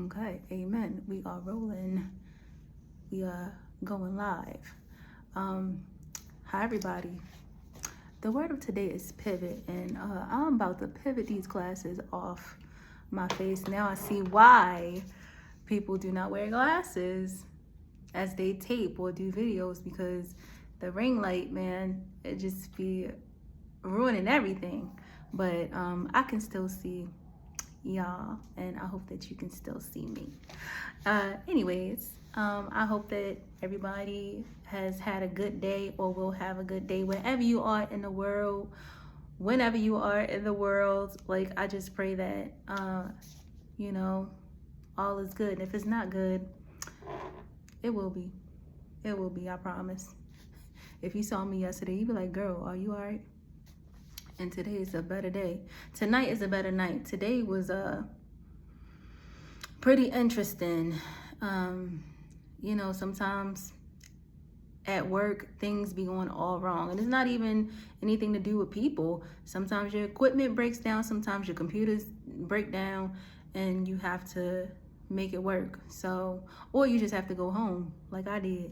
Okay, amen. We are rolling. We are going live. Hi, everybody. The word of today is pivot, and I'm about to pivot these glasses off my face. Now I see why people do not wear glasses as they tape or do videos, because the ring light, man, it just be ruining everything. But I can still see y'all, and I hope that you can still see me. I hope that everybody has had a good day or will have a good day wherever you are in the world, whenever you are in the world. Like, I just pray that you know all is good. And if it's not good, it will be. It will be, I promise. If you saw me yesterday, you'd be like, girl, are you all right? And today is a better day. Tonight is a better night. Today was pretty interesting. Sometimes at work, things be going all wrong. And it's not even anything to do with people. Sometimes your equipment breaks down. Sometimes your computers break down and you have to make it work. So, or you just have to go home like I did.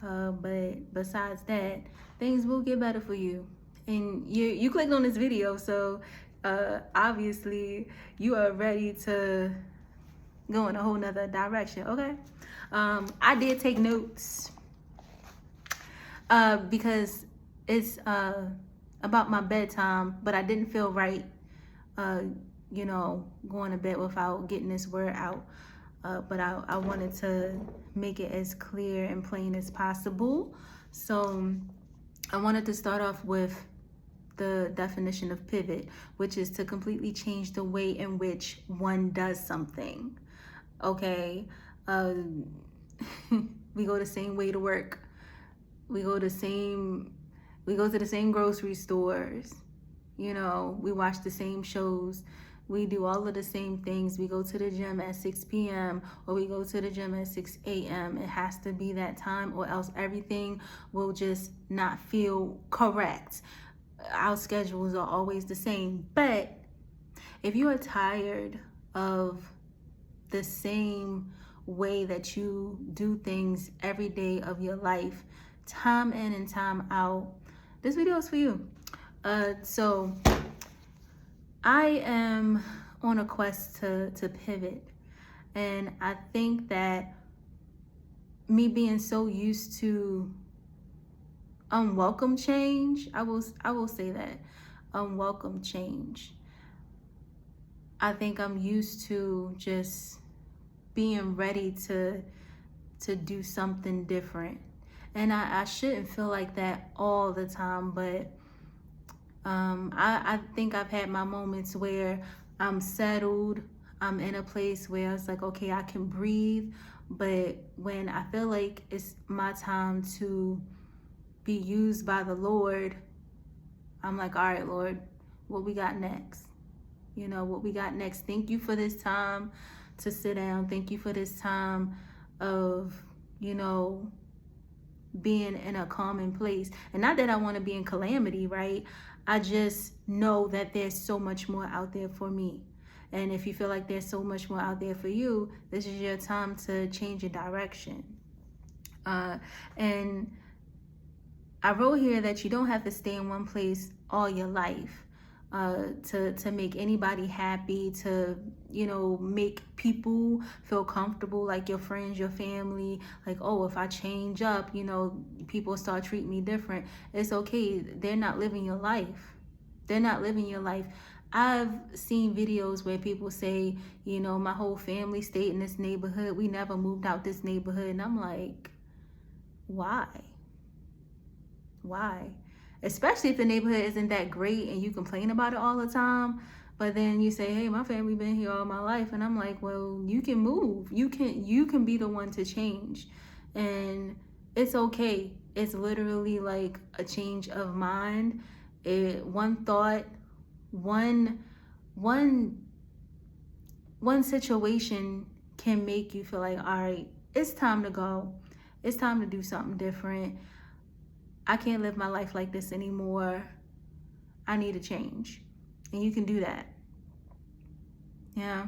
But besides that, things will get better for you. And you clicked on this video, so obviously you are ready to go in a whole nother direction, okay? I did take notes because it's about my bedtime, but I didn't feel right, going to bed without getting this word out. But I wanted to make it as clear and plain as possible. So I wanted to start off with the definition of pivot, which is to completely change the way in which one does something. Okay, we go the same way to work. We go to the same grocery stores. We watch the same shows. We do all of the same things. We go to the gym at 6 p.m. or we go to the gym at 6 a.m. It has to be that time, or else everything will just not feel correct. Our schedules are always the same. But if you are tired of the same way that you do things every day of your life, time in and time out, this video is for you. So I am on a quest to pivot, and I think that me being so used to unwelcome change, I will say that, unwelcome change. I think I'm used to just being ready to do something different. And I shouldn't feel like that all the time, but I think I've had my moments where I'm settled. I'm in a place where it's like, okay, I can breathe. But when I feel like it's my time to be used by the Lord, I'm like, all right, Lord, what we got next? What we got next. Thank you for this time to sit down. Thank you for this time of, being in a calming place. And not that I want to be in calamity, right? I just know that there's so much more out there for me. And if you feel like there's so much more out there for you, this is your time to change your direction. And I wrote here that you don't have to stay in one place all your life to make anybody happy, to make people feel comfortable, like your friends, your family. Like, oh, if I change up, people start treating me different. It's okay. They're not living your life. They're not living your life. I've seen videos where people say, my whole family stayed in this neighborhood. We never moved out this neighborhood. And I'm like, why? Especially if the neighborhood isn't that great and you complain about it all the time, but then you say, hey, my family been here all my life. And I'm like, well, you can move. You can be the one to change. And it's okay. It's literally like a change of mind. One thought, one situation can make you feel like, all right, it's time to go. It's time to do something different. I can't live my life like this anymore. I need a change. And you can do that. Yeah.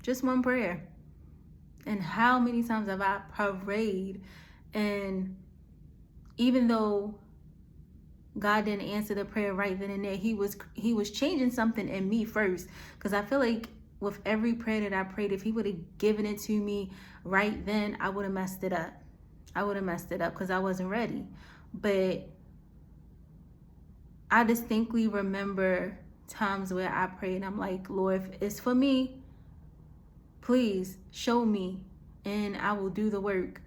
Just one prayer. And how many times have I prayed, and even though God didn't answer the prayer right then and there, he was changing something in me first. Because I feel like with every prayer that I prayed, if he would have given it to me right then, I would have messed it up. I would have messed it up because I wasn't ready. But I distinctly remember times where I prayed and I'm like, Lord, if it's for me, please show me and I will do the work.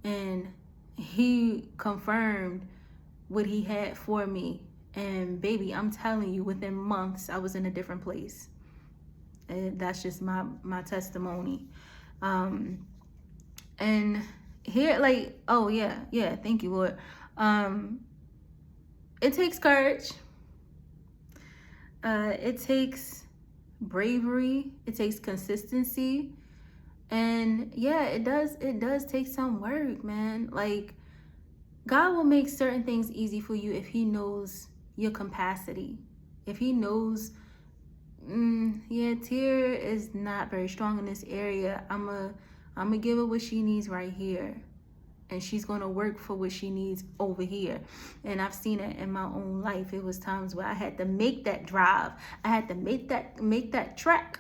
And he confirmed what he had for me. And baby, I'm telling you, within months, I was in a different place. And that's just my testimony. And here, like, oh yeah, thank you, Lord. It takes courage. It takes bravery. It takes consistency. And yeah, it does take some work, man. Like, God will make certain things easy for you if he knows your capacity. If he knows, Tia is not very strong in this area. I'm a give her what she needs right here. And she's going to work for what she needs over here. And I've seen it in my own life. It was times where I had to make that drive. I had to make that trek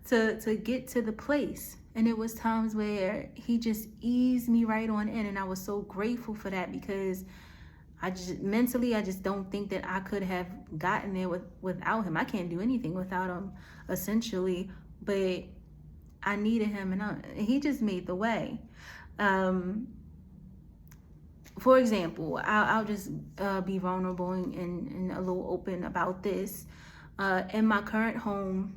to get to the place. And it was times where he just eased me right on in. And I was so grateful for that, because I just don't think that I could have gotten there without him. I can't do anything without him, essentially. But I needed him, and he just made the way. For example, I'll just be vulnerable and a little open about this. In my current home,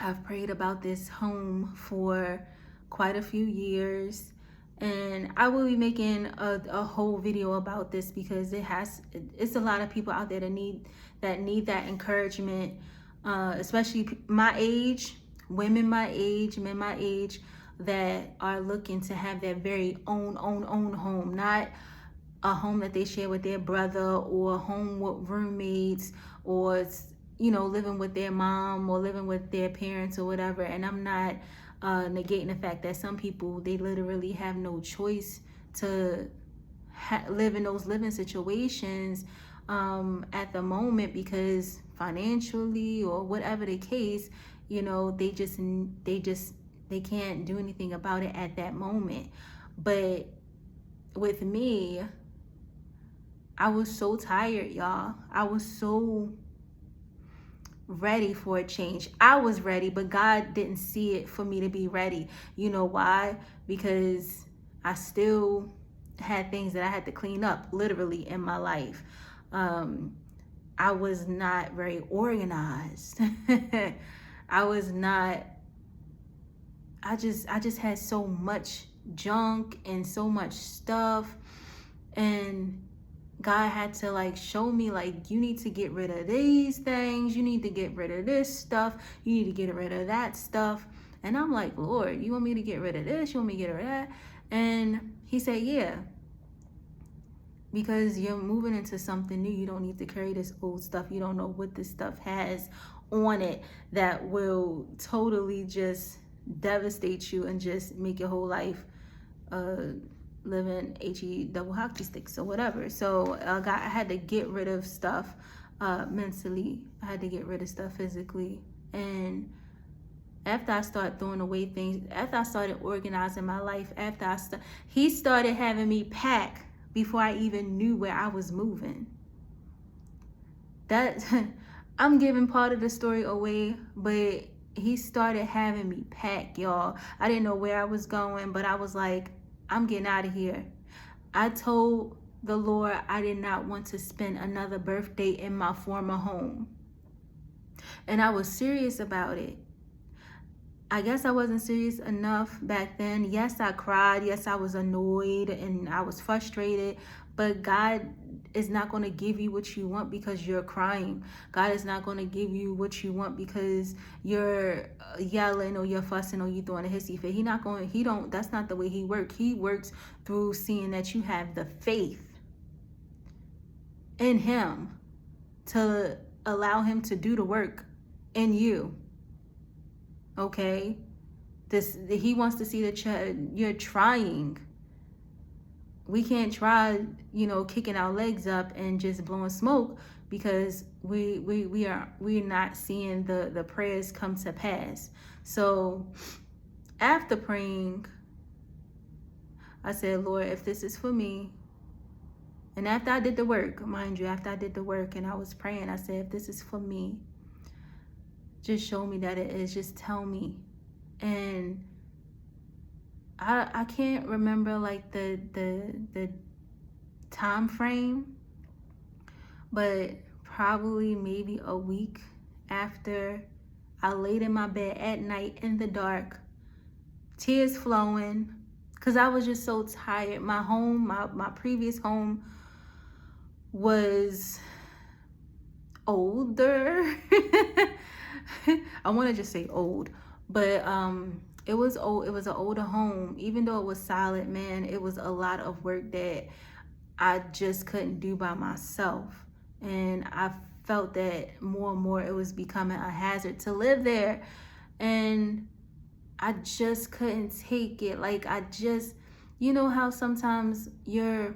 I've prayed about this home for quite a few years, and I will be making a whole video about this, because it's a lot of people out there that need that encouragement, especially my age, women my age, men my age, that are looking to have their very own home, not a home that they share with their brother, or a home with roommates, or living with their mom, or living with their parents, or whatever. And I'm not negating the fact that some people, they literally have no choice to live in those living situations at the moment, because financially or whatever the case, they can't do anything about it at that moment. But with me, I was so tired, y'all. I was so ready for a change. I was ready, but God didn't see it for me to be ready. You know why? Because I still had things that I had to clean up, literally, in my life. I was not very organized. I just had so much junk and so much stuff, and God had to show me, you need to get rid of these things, you need to get rid of this stuff, you need to get rid of that stuff. And I'm like, Lord, you want me to get rid of this, you want me to get rid of that? And he said, yeah, because you're moving into something new. You don't need to carry this old stuff. You don't know what this stuff has on it that will totally just devastate you and just make your whole life living HE double hockey sticks or whatever. So I had to get rid of stuff mentally. I had to get rid of stuff physically. And after I started throwing away things, after I started organizing my life, he started having me pack before I even knew where I was moving. That I'm giving part of the story away, but he started having me pack, y'all. I didn't know where I was going, but I was like, I'm getting out of here. I told the Lord I did not want to spend another birthday in my former home. And I was serious about it. I guess I wasn't serious enough back then. Yes, I cried. Yes, I was annoyed and I was frustrated. But God is not going to give you what you want because you're crying. God is not going to give you what you want because you're yelling or you're fussing or you throwing a hissy fit. That's not the way he works. He works through seeing that you have the faith in him to allow him to do the work in you. Okay? He wants to see that you're trying. We can't try, kicking our legs up and just blowing smoke, because we're not seeing the prayers come to pass. So after praying, I said, Lord, if this is for me, and after I did the work, mind you, after I did the work and I was praying, I said, if this is for me, just show me that it is. Just tell me. And I can't remember like the time frame, but probably maybe a week after I laid in my bed at night in the dark, tears flowing, because I was just so tired. My home, my previous home was older. I want to just say old, but it was old. It was an older home. Even though it was solid, man, it was a lot of work that I just couldn't do by myself. And I felt that more and more it was becoming a hazard to live there. And I just couldn't take it. Like, you know how sometimes you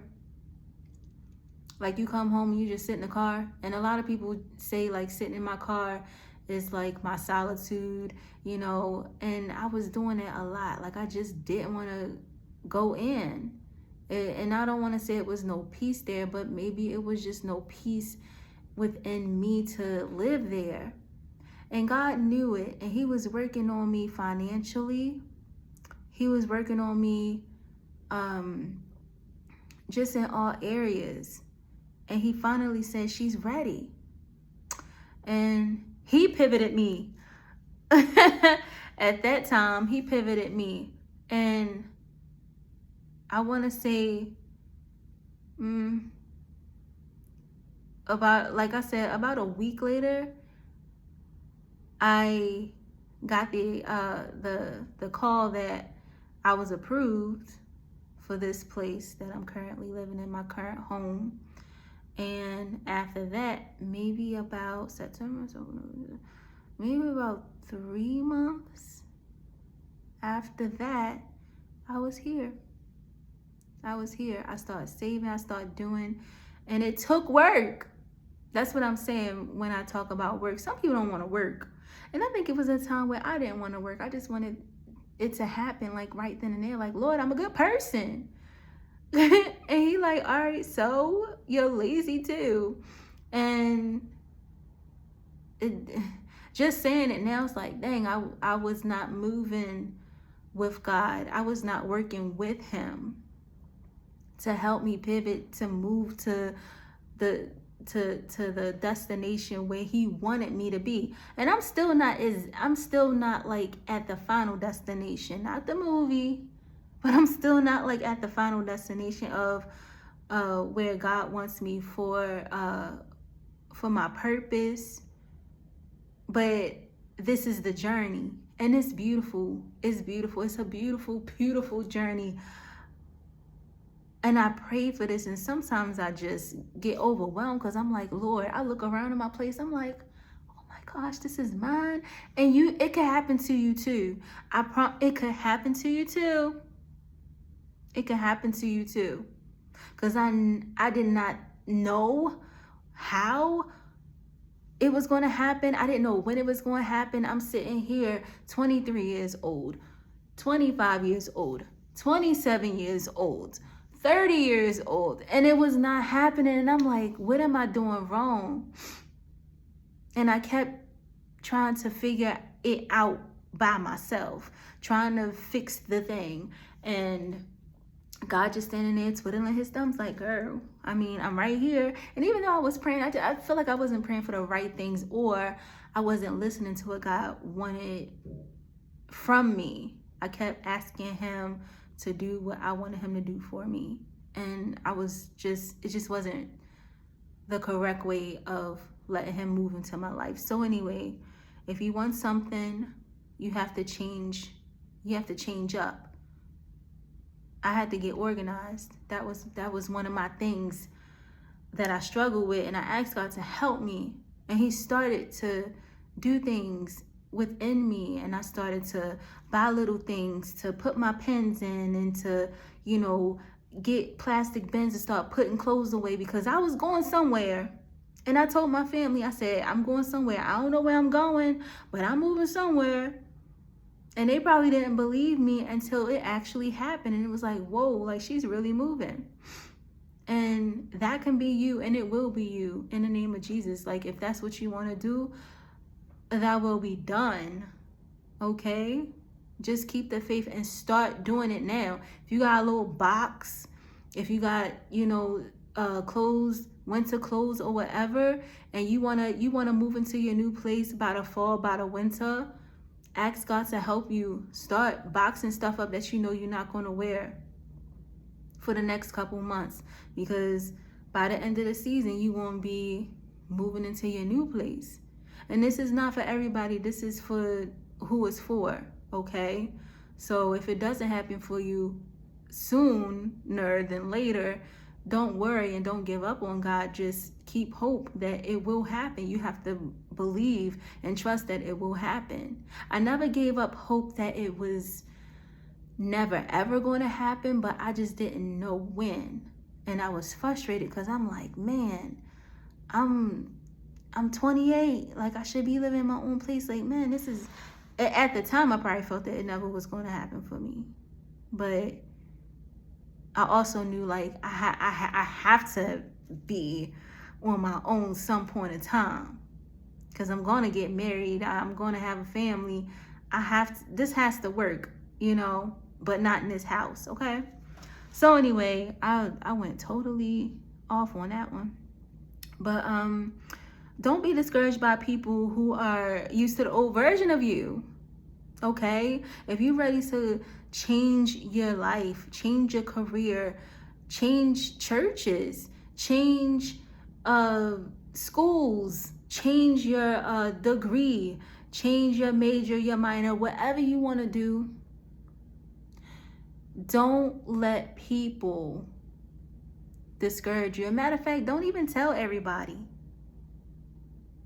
come home and you just sit in the car? And a lot of people say, like, sitting in my car is like my solitude, and I was doing it a lot. Like, I just didn't want to go in. And I don't want to say it was no peace there, but maybe it was just no peace within me to live there. And God knew it, and he was working on me financially. He was working on me just in all areas. And he finally said, she's ready. And he pivoted me. At that time, he pivoted me. And I want to say about a week later, I got the call that I was approved for this place that I'm currently living in, my current home. And after that, maybe about September, maybe about 3 months after that, I was here. I started saving, I started doing, and it took work. That's what I'm saying when I talk about work. Some people don't want to work. And I think it was a time where I didn't want to work. I just wanted it to happen, like right then and there. Like, Lord, I'm a good person. And he like, all right, so you're lazy too. And just saying it now, it's like, dang, I was not moving with God. I was not working with him to help me pivot, to move to the destination where he wanted me to be. And I'm still not like at the final destination, not the movie, but I'm still not like at the final destination of where God wants me for my purpose. But this is the journey, and it's beautiful. It's beautiful. It's a beautiful, beautiful journey. And I pray for this, and sometimes I just get overwhelmed because I'm like, Lord, I look around in my place, I'm like, oh my gosh, this is mine. And it could happen to you too. It could happen to you too. It could happen to you too. Because I did not know how it was going to happen. I didn't know when it was going to happen. I'm sitting here 23 years old, 25 years old, 27 years old, 30 years old, and it was not happening. And I'm like, what am I doing wrong? And I kept trying to figure it out by myself, trying to fix the thing. And God just standing there twiddling his thumbs like, girl, I mean, I'm right here. And even though I was praying, I feel like I wasn't praying for the right things, or I wasn't listening to what God wanted from me. I kept asking him to do what I wanted him to do for me. And it just wasn't the correct way of letting him move into my life. So anyway, if you want something, you have to change. You have to change up. I had to get organized. That was one of my things that I struggled with, and I asked God to help me. And he started to do things within me, and I started to buy little things to put my pens in and to, get plastic bins and start putting clothes away because I was going somewhere. And I told my family, I said, I'm going somewhere. I don't know where I'm going, but I'm moving somewhere. And they probably didn't believe me until it actually happened. And it was like, whoa, like she's really moving. And that can be you, and it will be you in the name of Jesus. Like if that's what you want to do, that will be done. Okay? Just keep the faith and start doing it now. If you got a little box, if you got, clothes, winter clothes or whatever, and you wanna move into your new place by the fall, by the winter, ask God to help you start boxing stuff up that you're not gonna wear for the next couple months, because by the end of the season you won't be moving into your new place. And this is not for everybody. This is for who it's for, okay? So if it doesn't happen for you sooner than later, don't worry and don't give up on God. Just keep hope that it will happen. You have to believe and trust that it will happen. I never gave up hope that it was never ever going to happen, but I just didn't know when. And I was frustrated because I'm like, man, I'm 28. Like I should be living in my own place. Like, man, this is, at the time I probably felt that it never was going to happen for me. But I also knew like I have to be on my own some point in time, because I'm going to get married. I'm going to have a family. This has to work, but not in this house. Okay. So anyway, I went totally off on that one. But don't be discouraged by people who are used to the old version of you. Okay? If you're ready to change your life, change your career, change churches, change schools, change your degree, change your major, your minor, whatever you want to do, don't let people discourage you. As a matter of fact, don't even tell everybody.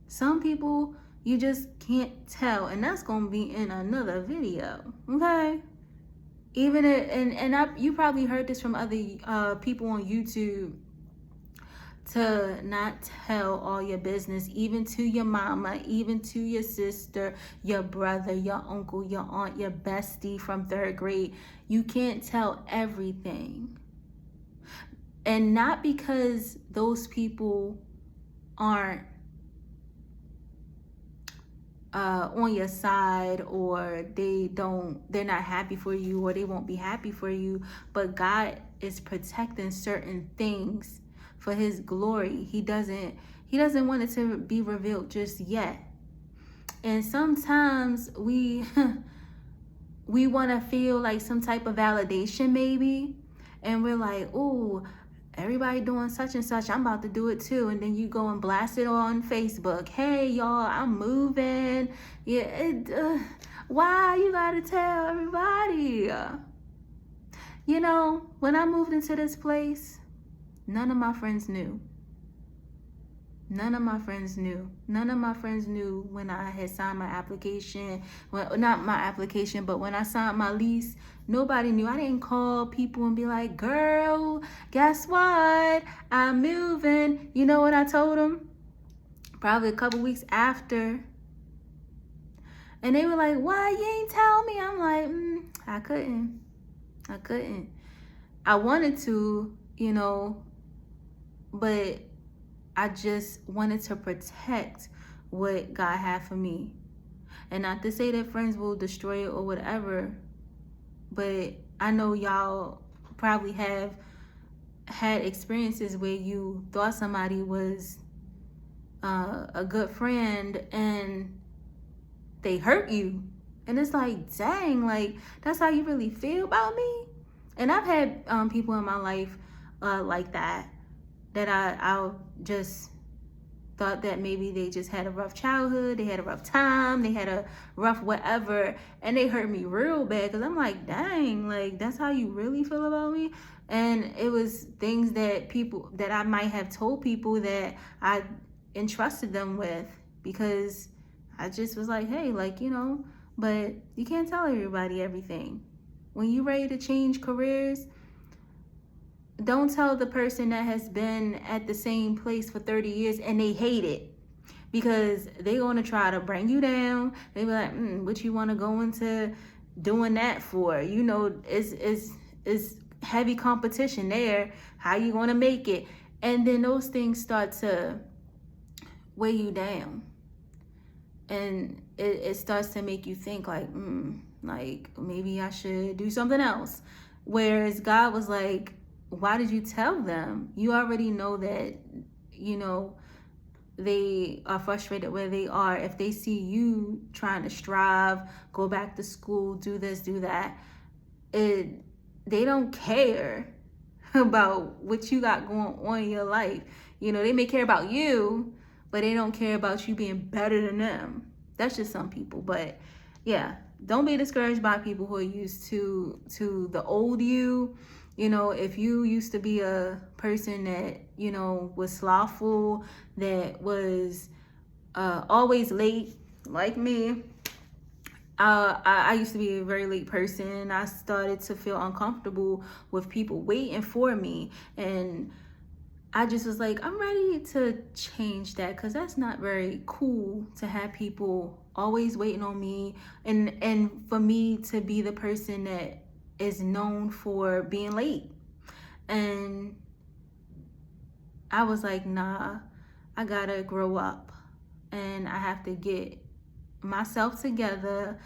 Some people you just can't tell, and that's gonna be in another video. Okay? Even you probably heard this from other people on YouTube, to not tell all your business, even to your mama, even to your sister, your brother, your uncle, your aunt, your bestie from 3rd grade. You can't tell everything. And not because those people aren't on your side, or they're not happy for you, or they won't be happy for you, but God is protecting certain things for his glory. He doesn't want it to be revealed just yet. And sometimes we want to feel like some type of validation maybe, and we're like, oh, everybody doing such and such, I'm about to do it too. And then you go and blast it on Facebook. Hey y'all, I'm moving. Yeah, why you gotta tell everybody? When I moved into this place, none of my friends knew. None of my friends knew. None of my friends knew when I had signed my application. Well, not my application, but when I signed my lease, nobody knew. I didn't call people and be like, girl, guess what? I'm moving. You know what I told them? Probably a couple weeks after. And they were like, why you ain't tell me? I'm like, I couldn't. I wanted to, but I just wanted to protect what God had for me. And not to say that friends will destroy it or whatever, but I know y'all probably have had experiences where you thought somebody was a good friend and they hurt you. And it's like, dang, like, that's how you really feel about me? And I've had people in my life like that I just thought that maybe they just had a rough childhood, they had a rough time, they had a rough whatever, and they hurt me real bad, because I'm like, dang, like, that's how you really feel about me? And it was things that I might have told people that I entrusted them with, because I just was like, hey, like, but you can't tell everybody everything. When you're ready to change careers, don't tell the person that has been at the same place for 30 years and they hate it, because they're going to try to bring you down. They be like, what you want to go into doing that for? It's heavy competition there. How you going to make it? And then those things start to weigh you down. And it starts to make you think like maybe I should do something else. Whereas God was like, why did you tell them? You already know that, they are frustrated where they are. If they see you trying to strive, go back to school, do this, do that, they don't care about what you got going on in your life. They may care about you, but they don't care about you being better than them. That's just some people. But yeah, don't be discouraged by people who are used to the old you. If you used to be a person that, was slothful, that was always late, like me. I used to be a very late person. I started to feel uncomfortable with people waiting for me. And I just was like, I'm ready to change that, because that's not very cool to have people always waiting on me, and for me to be the person that is known for being late. And I was like, nah, I gotta grow up and I have to get myself together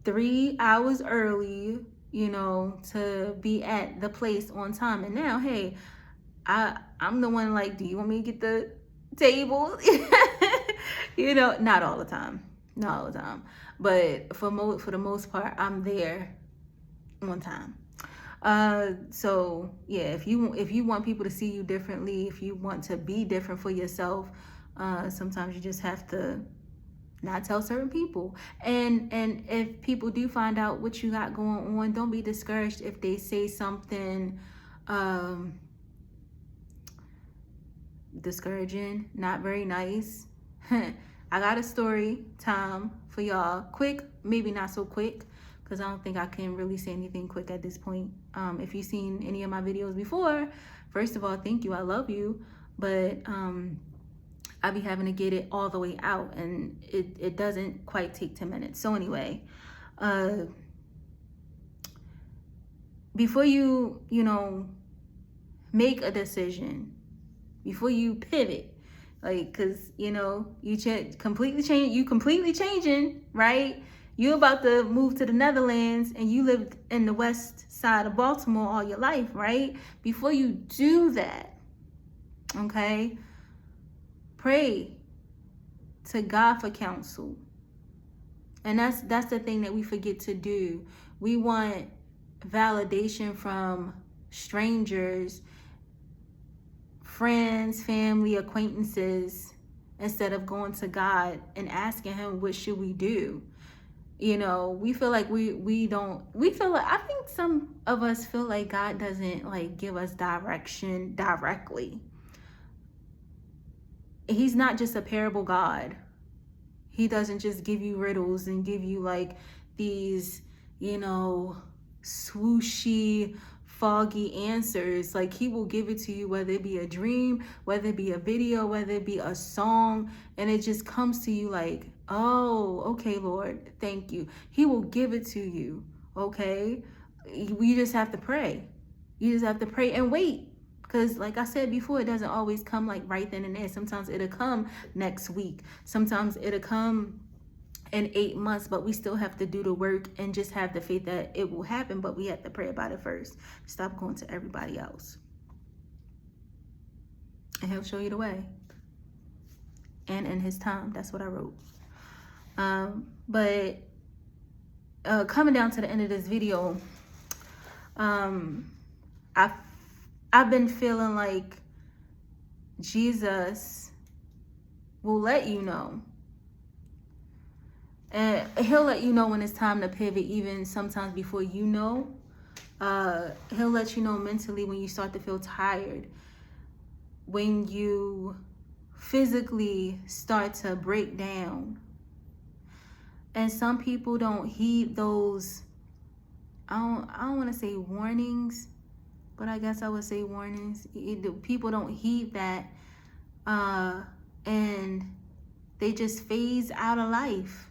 3 hours early, to be at the place on time. And now, hey, I'm the one like, do you want me to get the table? Not all the time. Not all the time. But for the most part, I'm there on time. So yeah, if you want people to see you differently, if you want to be different for yourself, sometimes you just have to not tell certain people. And if people do find out what you got going on, don't be discouraged if they say something discouraging, not very nice. I got a story time for y'all. Quick, maybe not so quick, because I don't think I can really say anything quick at this point. If you've seen any of my videos before, first of all, thank you, I love you. But I be having to get it all the way out, and it doesn't quite take 10 minutes. So anyway, before you make a decision, before you pivot, because you completely changing, right? You about to move to the Netherlands and you lived in the west side of Baltimore all your life, right? Before you do that, okay, pray to God for counsel. And that's the thing that we forget to do. We want validation from strangers, friends, family, acquaintances, instead of going to God and asking him, what should we do? We feel like I think some of us feel like God doesn't give us direction directly. He's not just a parable God. He doesn't just give you riddles and give you these, swooshy, foggy answers. He will give it to you, whether it be a dream, whether it be a video, whether it be a song, and it just comes to you like, oh, okay, Lord, thank you. He will give it to you, okay? We just have to pray. You just have to pray and wait. Because like I said before, it doesn't always come right then and there. Sometimes it'll come next week. Sometimes it'll come in 8 months, but we still have to do the work and just have the faith that it will happen. But we have to pray about it first. Stop going to everybody else. And he'll show you the way. And in his time, that's what I wrote. But coming down to the end of this video, I've been feeling like Jesus will let you know. And he'll let you know when it's time to pivot, even sometimes before you know. He'll let you know mentally when you start to feel tired, when you physically start to break down. And some people don't heed those, I don't want to say warnings, but I guess I would say warnings. People don't heed that, and they just phase out of life.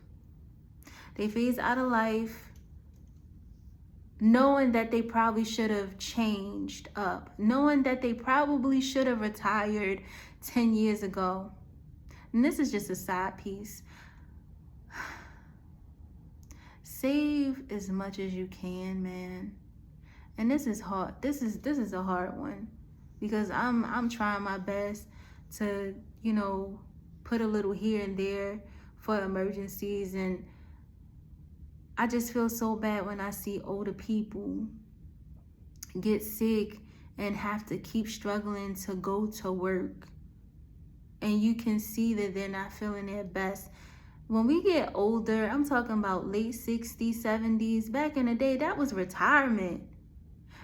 They phase out of life knowing that they probably should have changed up, knowing that they probably should have retired 10 years ago. And this is just a side piece. Save as much as you can, man. And this is hard. This is a hard one, because I'm trying my best to, put a little here and there for emergencies. And I just feel so bad when I see older people get sick and have to keep struggling to go to work. And you can see that they're not feeling their best. When we get older, I'm talking about late 60s, 70s. Back in the day, that was retirement.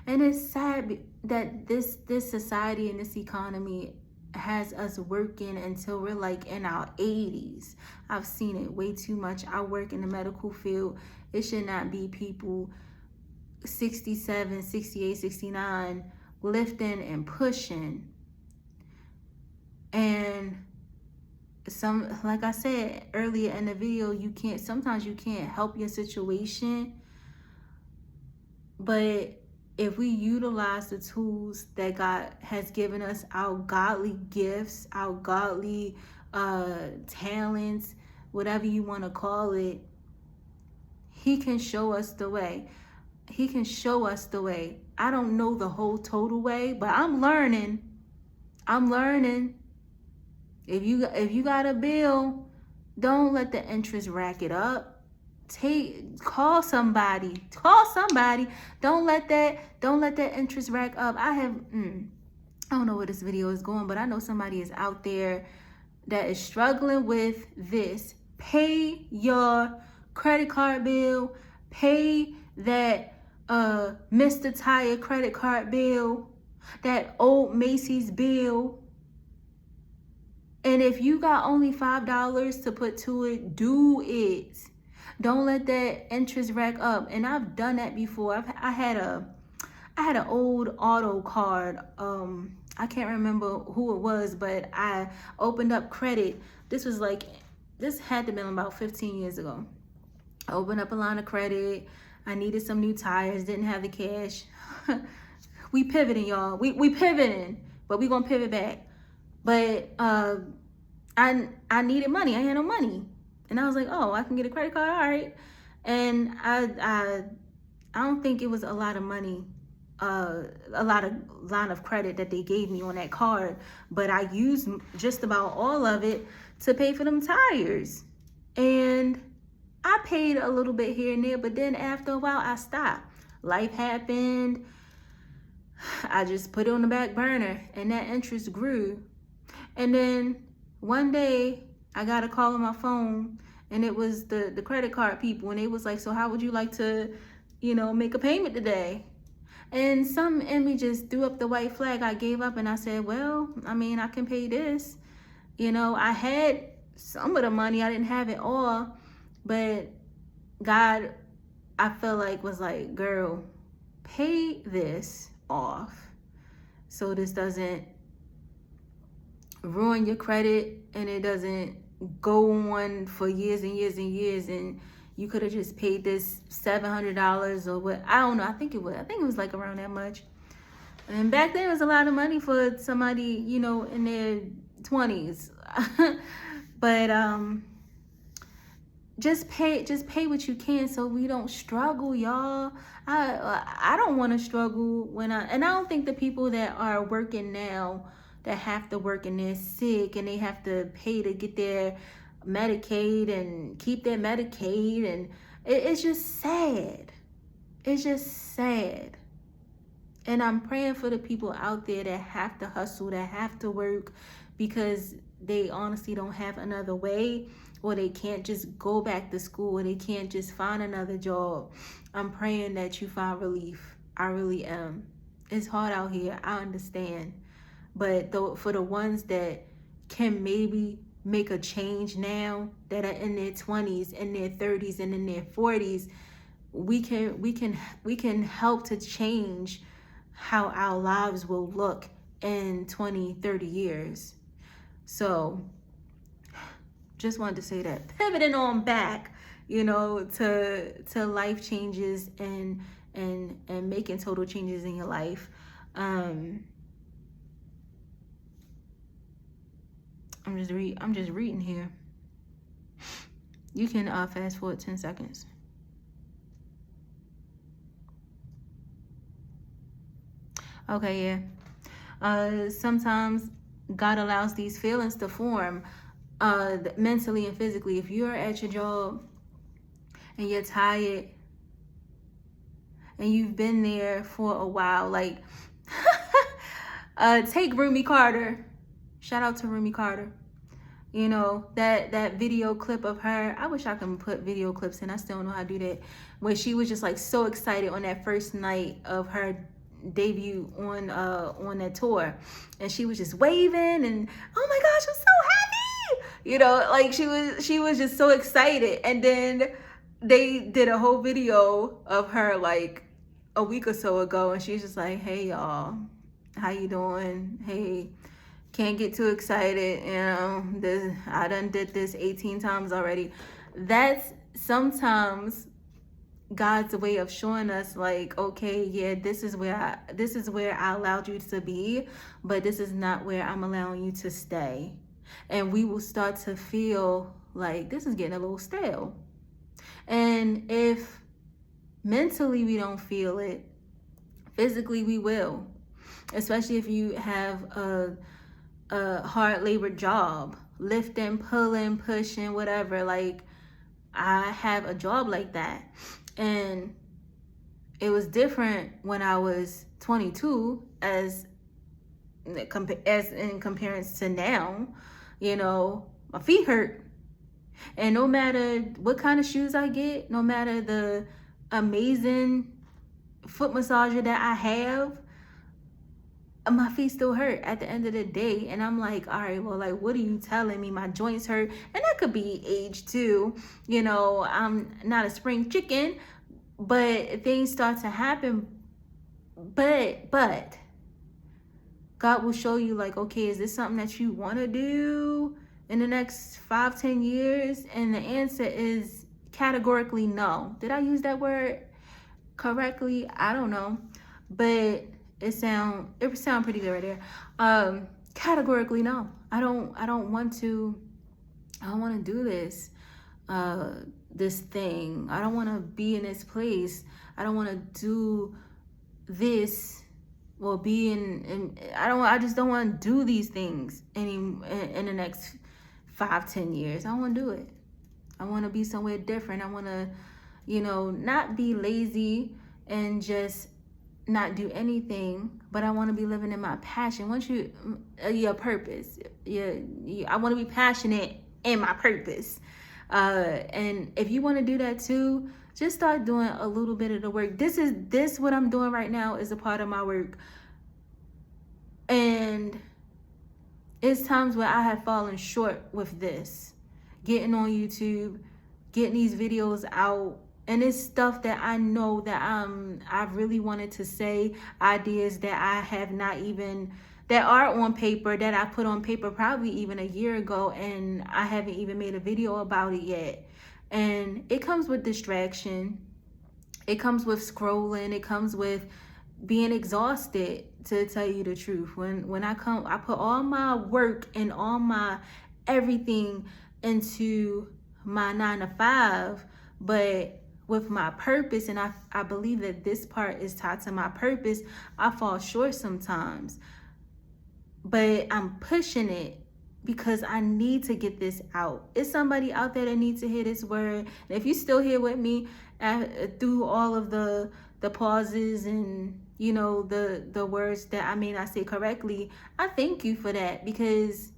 And it's sad that this society and this economy has us working until we're like in our 80s. I've seen it way too much. I work in the medical field. It should not be people 67, 68, 69 lifting and pushing. And like I said earlier in the video, sometimes you can't help your situation. But if we utilize the tools that God has given us, our godly gifts, our godly talents, whatever you want to call it, He can show us the way. He can show us the way. I don't know the whole total way, but I'm learning. If you got a bill, don't let the interest rack it up. Call somebody. Don't let that interest rack up. I don't know where this video is going, but I know somebody is out there that is struggling with this. Pay your credit card bill. Pay that Mr. Tire credit card bill, that old Macy's bill. And if you got only $5 to put to it, do it. Don't let that interest rack up. And I've done that before. I had an old auto card. I can't remember who it was, but I opened up credit. This had to have been about 15 years ago. I opened up a line of credit. I needed some new tires, didn't have the cash. We pivoting, y'all. We pivoting, but we gonna pivot back. But I needed money. I had no money. And I was like, oh, I can get a credit card, all right. And I don't think it was a lot of money, a line of credit that they gave me on that card, but I used just about all of it to pay for them tires. And I paid a little bit here and there, but then after a while I stopped. Life happened. I just put it on the back burner, and that interest grew. And then one day I got a call on my phone, and it was the credit card people, and they was like, so how would you like to, make a payment today? And some in me just threw up the white flag. I gave up, and I said, well, I can pay this. I had some of the money. I didn't have it all, but God, I felt like, was like, girl, pay this off so this doesn't ruin your credit and it doesn't go on for years and years and years, and you could have just paid this $700 or what. I don't know. I think it was like around that much. And back then it was a lot of money for somebody, in their 20s. But just pay what you can so we don't struggle, y'all. I don't want to struggle and I don't think the people that are working now, that have to work and they're sick and they have to pay to get their Medicaid and keep their Medicaid, and it's just sad. It's just sad. And I'm praying for the people out there that have to hustle, that have to work because they honestly don't have another way, or they can't just go back to school, or they can't just find another job. I'm praying that you find relief. I really am. It's hard out here. I understand. But for the ones that can maybe make a change now that are in their 20s, in their 30s, and in their 40s, we can help to change how our lives will look in 20, 30 years. So just wanted to say that. Pivoting on back, to life changes and making total changes in your life. I'm just reading here. You can fast forward 10 seconds. Okay, yeah. Sometimes God allows these feelings to form mentally and physically. If you're at your job and you're tired and you've been there for a while, like take Rumi Carter. Shout out to Rumi Carter. That video clip of her, I wish I could put video clips in. I still don't know how to do that. Where she was just like so excited on that first night of her debut on that tour, and she was just waving and, oh my gosh, I'm so happy. Like she was just so excited. And then they did a whole video of her like a week or so ago, and she's just like, hey y'all, how you doing? Hey, can't get too excited, I done did this 18 times already. That's sometimes God's way of showing us, like, okay, yeah, this is where I allowed you to be, but this is not where I'm allowing you to stay. And we will start to feel like this is getting a little stale. And if mentally we don't feel it, physically we will. Especially if you have a hard labor job, lifting, pulling, pushing, whatever. Like, I have a job like that. And it was different when I was 22 as in comparison to now. My feet hurt. And no matter what kind of shoes I get, no matter the amazing foot massager that I have, my feet still hurt at the end of the day. And I'm like, all right, well, like, what are you telling me? My joints hurt. And that could be age too. I'm not a spring chicken, but things start to happen. But God will show you, like, okay, is this something that you want to do in the next 5-10 years? And the answer is categorically no. Did I use that word correctly? I don't know, but it sound pretty good right there. Categorically no. I don't want to do this this thing. I don't want to be in this place. I don't want to do this or be in I just don't want to do these things in the next 5-10 years. I don't want to do it. I want to be somewhere different. I want to, not be lazy and just not do anything, but I want to be living in my passion. Once your purpose, I want to be passionate in my purpose. And if you want to do that too, just start doing a little bit of the work. This what I'm doing right now is a part of my work. And it's times where I have fallen short with this, getting on YouTube, getting these videos out. And it's stuff that I know that I really wanted to say, ideas that I have not even, that are on paper, that I put on paper probably even a year ago, and I haven't even made a video about it yet. And it comes with distraction. It comes with scrolling. It comes with being exhausted, to tell you the truth. When I put all my work and all my everything into my 9-to-5, but with my purpose, and I believe that this part is tied to my purpose, I fall short sometimes. But I'm pushing it because I need to get this out. It's somebody out there that needs to hear this word. And if you're still here with me through all of the pauses and the words that I may not say correctly, I thank you for that, because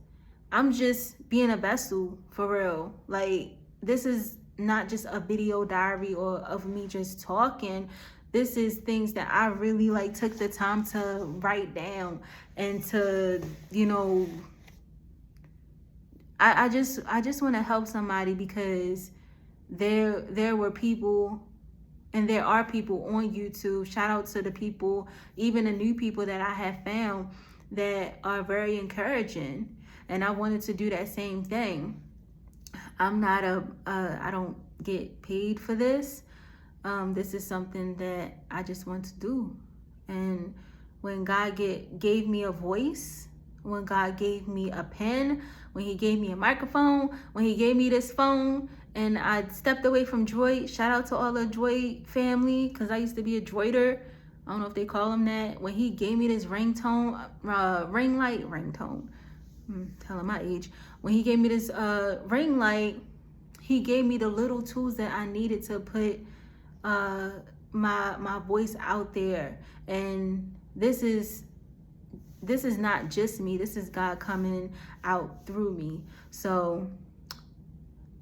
I'm just being a vessel for real. Like, this is not just a video diary or of me just talking. This is things that I really took the time to write down and to I just want to help somebody, because there were people, and there are people on YouTube. Shout out to the people, even the new people that I have found, that are very encouraging. And I wanted to do that same thing. I'm not I don't get paid for this. This is something that I just want to do. And when God gave me a voice, when God gave me a pen, when he gave me a microphone, when he gave me this phone, and I stepped away from Droid. Shout out to all the Droid family, because I used to be a droider. I don't know if they call them that. When he gave me this ringtone, ringtone, telling my age. When he gave me this ring light, he gave me the little tools that I needed to put my voice out there. And this is not just me. This is God coming out through me. So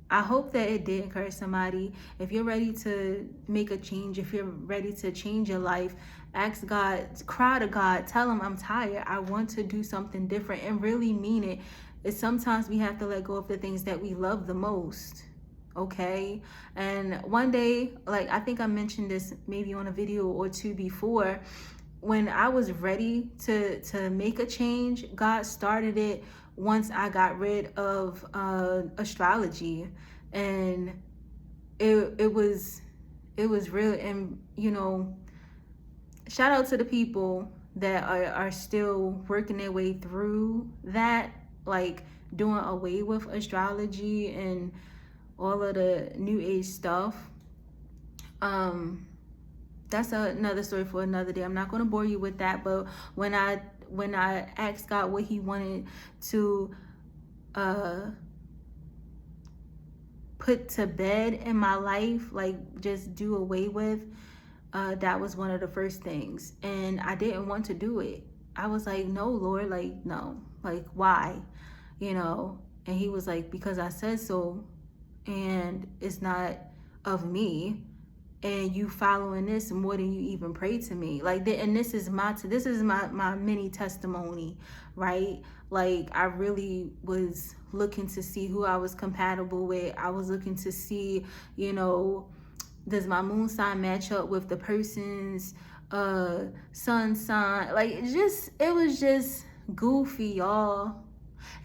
I hope that it did encourage somebody. If you're ready to make a change, if you're ready to change your life, ask God, cry to God, tell him, I'm tired. I want to do something different, and really mean it. It's sometimes we have to let go of the things that we love the most. Okay. And one day, like, I think I mentioned this maybe on a video or two before, when I was ready to make a change, God started it once I got rid of astrology. And it was real. And shout out to the people that are still working their way through that, like doing away with astrology and all of the new age stuff. That's another story for another day. I'm not going to bore you with that. But when I asked God what he wanted to put to bed in my life, like just do away with, that was one of the first things. And I didn't want to do it. I was like, no, Lord, like, no, like, why? And he was like, because I said so, and it's not of me, and you following this more than you even prayed to me. Like, and this is my mini testimony, right? Like, I really was looking to see who I was compatible with. I was looking to see, does my moon sign match up with the person's sun sign? Like, it was just goofy, y'all.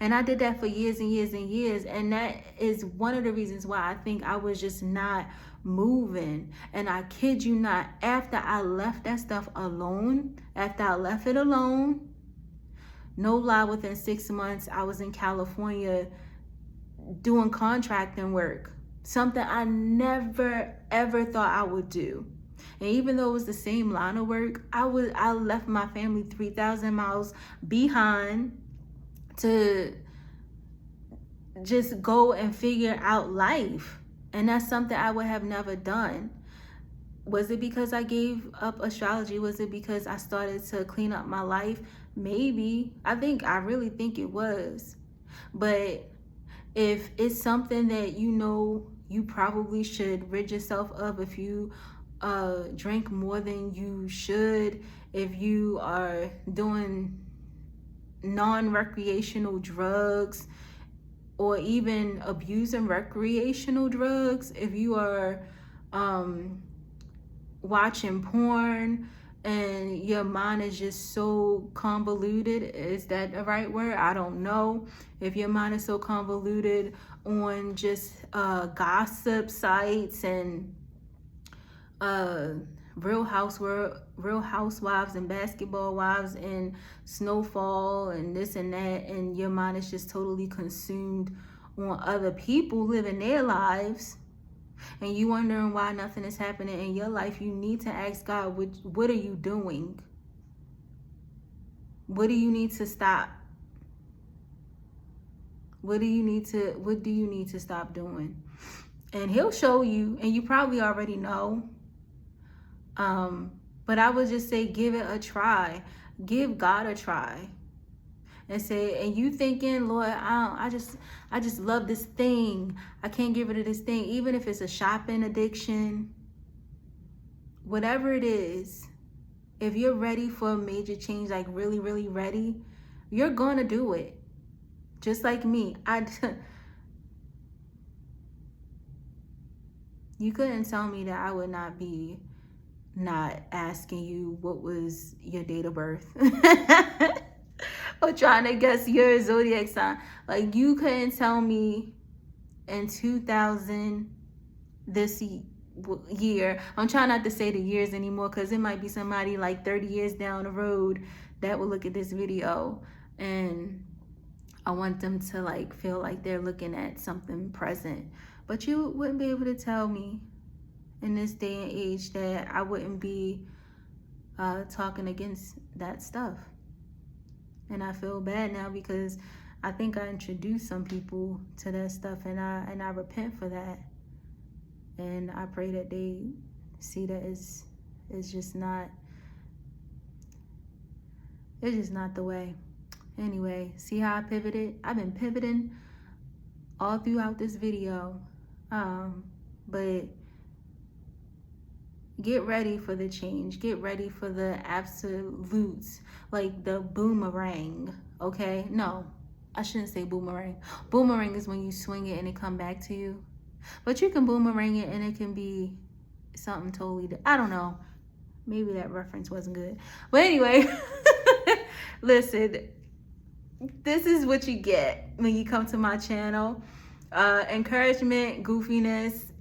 And I did that for years and years and years. And that is one of the reasons why I think I was just not moving. And I kid you not, after I left that stuff alone, after I left it alone, no lie, within 6 months, I was in California doing contracting work. Something I never, ever thought I would do. And even though it was the same line of work, I left my family 3,000 miles behind to just go and figure out life. And that's something I would have never done. Was it because I gave up astrology? Was it because I started to clean up my life? Maybe. I really think it was. But if it's something that you probably should rid yourself of, if you drink more than you should, if you are doing non-recreational drugs, or even abusing recreational drugs, if you are watching porn and your mind is just so convoluted, is that the right word? I don't know. If your mind is so convoluted on just gossip sites and Real Housewives and Basketball Wives and Snowfall and this and that, and your mind is just totally consumed on other people living their lives, and you wondering why nothing is happening in your life, you need to ask God, what are you doing? What do you need to stop? What do you need to stop doing? And he'll show you, and you probably already know. But I would just say, give it a try. Give God a try. And say, and you thinking, Lord, I just love this thing. I can't get rid of this thing. Even if it's a shopping addiction, whatever it is, if you're ready for a major change, like really, really ready, you're going to do it. Just like me. You couldn't tell me that I would not be not asking you what was your date of birth. Or trying to guess your zodiac sign. Like, you couldn't tell me in 2000 this year. I'm trying not to say the years anymore because it might be somebody like 30 years down the road that will look at this video, and I want them to like feel like they're looking at something present. But you wouldn't be able to tell me in this day and age that I wouldn't be talking against that stuff. And I feel bad now because I think I introduced some people to that stuff, and I repent for that. And I pray that they see that it's just not the way. Anyway, see how I pivoted? I've been pivoting all throughout this video. But get ready for the change. Get ready for the absolutes, like the boomerang, okay? No, I shouldn't say boomerang. Boomerang is when you swing it and it come back to you. But you can boomerang it and it can be something totally I don't know. Maybe that reference wasn't good. But anyway, listen, this is what you get when you come to my channel. Encouragement, goofiness,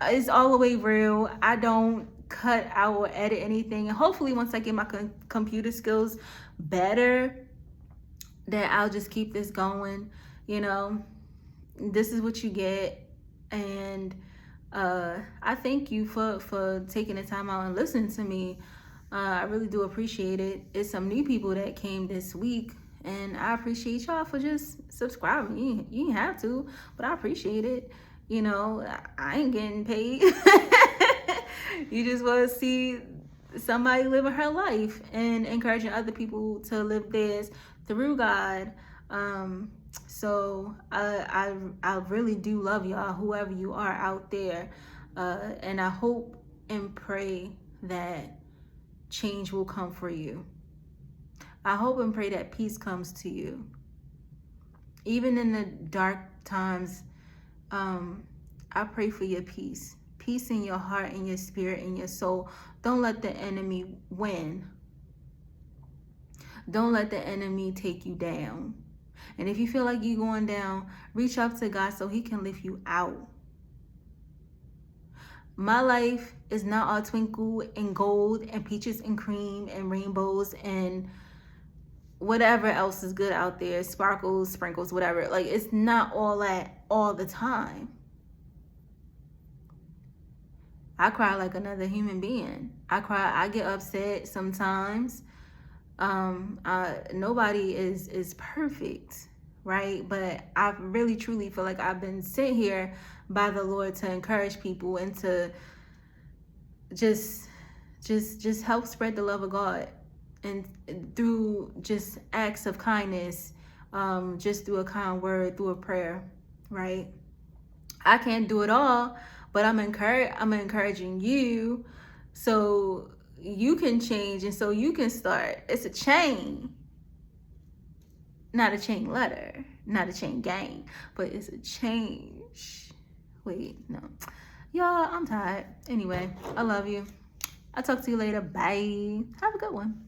it's all the way real. I don't cut out or edit anything. And hopefully once I get my computer skills better, that I'll just keep this going. You know, this is what you get. And I thank you for taking the time out and listening to me. I really do appreciate it. It's some new people that came this week, and I appreciate y'all for just subscribing. You ain't have to, but I appreciate it. You know, I ain't getting paid. You just want to see somebody living her life and encouraging other people to live theirs through God. So I really do love y'all, whoever you are out there. And I hope and pray that change will come for you. I hope and pray that peace comes to you. Even in the dark times, I pray for your peace. Peace in your heart, in your spirit, in your soul. Don't let the enemy win. Don't let the enemy take you down. And if you feel like you're going down, reach out to God so he can lift you out. My life is not all twinkle and gold and peaches and cream and rainbows and whatever else is good out there, sparkles, sprinkles, whatever. Like, it's not all that all the time. I cry like another human being. I get upset sometimes. Nobody is perfect, right? But I really truly feel like I've been sent here by the Lord to encourage people and to just help spread the love of God, and through just acts of kindness, just through a kind word, through a prayer, right? I can't do it all, but I'm encouraging you so you can change and so you can start. It's a chain, not a chain letter, not a chain gang, but it's a change. Wait, no. Y'all, I'm tired. Anyway, I love you. I'll talk to you later. Bye. Have a good one.